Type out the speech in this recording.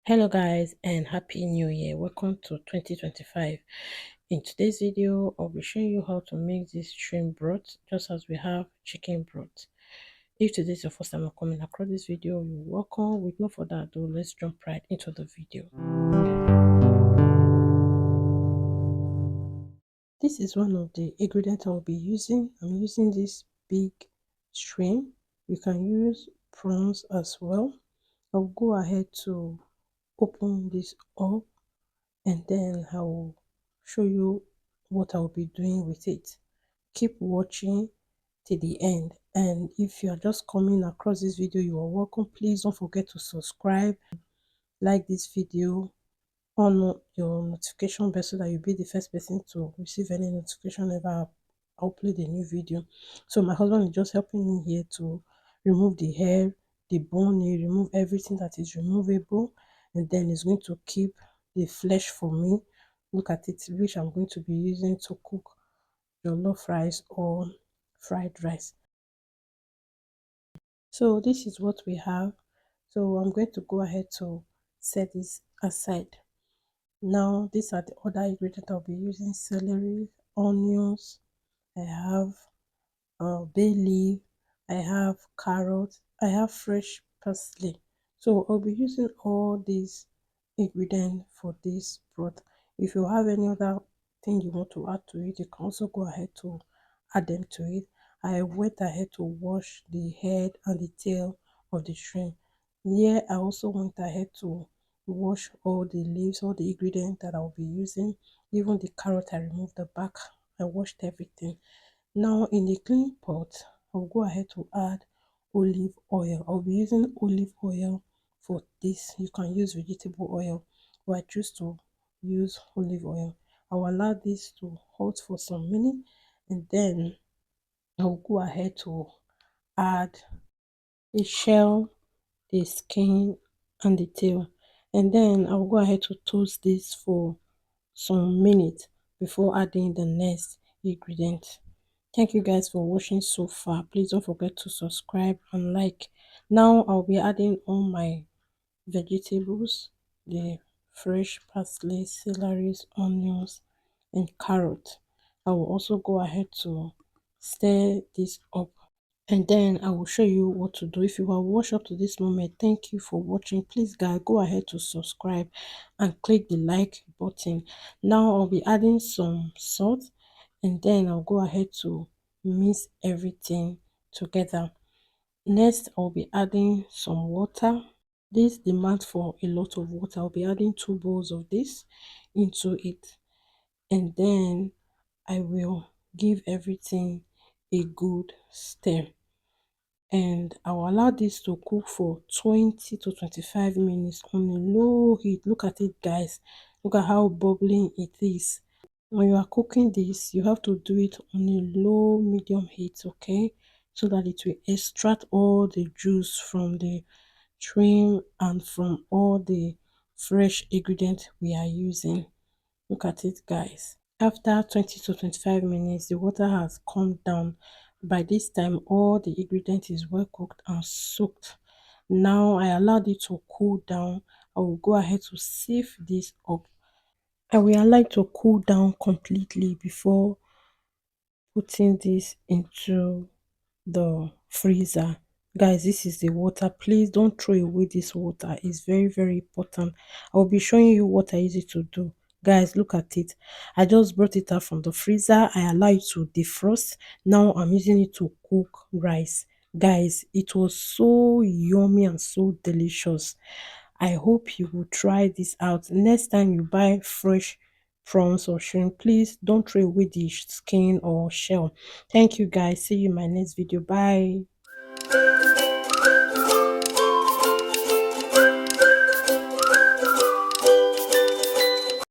Hello guys and happy new year. Welcome to 2025. In today's video I'll be showing you how to make this shrimp broth just as we have chicken broth. If today is your first time coming across this video, you're welcome. With no further ado, let's jump right into the video. This is one of the ingredients I'll be using. I'm using this big shrimp. You can use prawns as well. I'll go ahead to open this up and then I will show you what I'll be doing with it. Keep watching till the end, and if you are just coming across this video, you are welcome. Please don't forget to subscribe, like this video, on your notification bell so that you'll be the first person to receive any notification ever I upload a new video. So my husband is just helping me here to remove the hair, the bone, he remove everything that is removable, and then he's going to keep the flesh for me. Look at it, which I'm going to be using to cook jollof rice or fried rice. So this is what we have. So I'm going to go ahead to set this aside. Now, these are the other ingredients I'll be using: celery, onions, I have bay leaf, I have carrot, I have fresh parsley. So I'll be using all these ingredients for this broth. If you have any other thing you want to add to it, you can also go ahead to add them to it. I went ahead to wash the head and the tail of the shrimp. Here I also went ahead to wash all the leaves, all the ingredients that I'll be using. Even the carrot, I removed the back. I washed everything. Now in the clean pot, I'll go ahead to add olive oil. I'll be using olive oil for this. You can use vegetable oil, but I choose to use olive oil. I'll allow this to hot for some minutes, and then I'll go ahead to add the shell, the skin, and the tail, and then I'll go ahead to toast this for some minutes before adding the next ingredient. Thank you guys for watching so far. Please don't forget to subscribe and like. Now I'll be adding all my vegetables, the fresh parsley, celery, onions, and carrot. I will also go ahead to stir this up, and then I will show you what to do. If you have watched up to this moment, thank you for watching. Please guys, go ahead to subscribe and click the like button. Now I'll be adding some salt, and then I'll go ahead to mix everything together. Next I'll be adding some water. This demands for a lot of water. I'll be adding 2 bowls of this into it, and then I will give everything a good stir, and I'll allow this to cook for 20 to 25 minutes on a low heat. Look at it guys, look at how bubbling it is. When you are cooking this, you have to do it on a low medium heat, okay, so that it will extract all the juice from the shrimp and from all the fresh ingredients we are using. Look at it guys. After 20 to 25 minutes, the water has calmed down. By this time, all the ingredient is well cooked and soaked. Now I allowed it to cool down. I will go ahead to sieve this up. I will allow it to cool down completely before putting this into the freezer. Guys, this is the water. Please don't throw away this water. It's very, very important. I'll be showing you what I use it to do. Guys, look at it. I just brought it out from the freezer. I allow it to defrost. Now I'm using it to cook rice. Guys, it was so yummy and so delicious. I hope you will try this out. Next time you buy fresh prawns or shrimp, please don't throw away the skin or shell. Thank you guys. See you in my next video. Bye.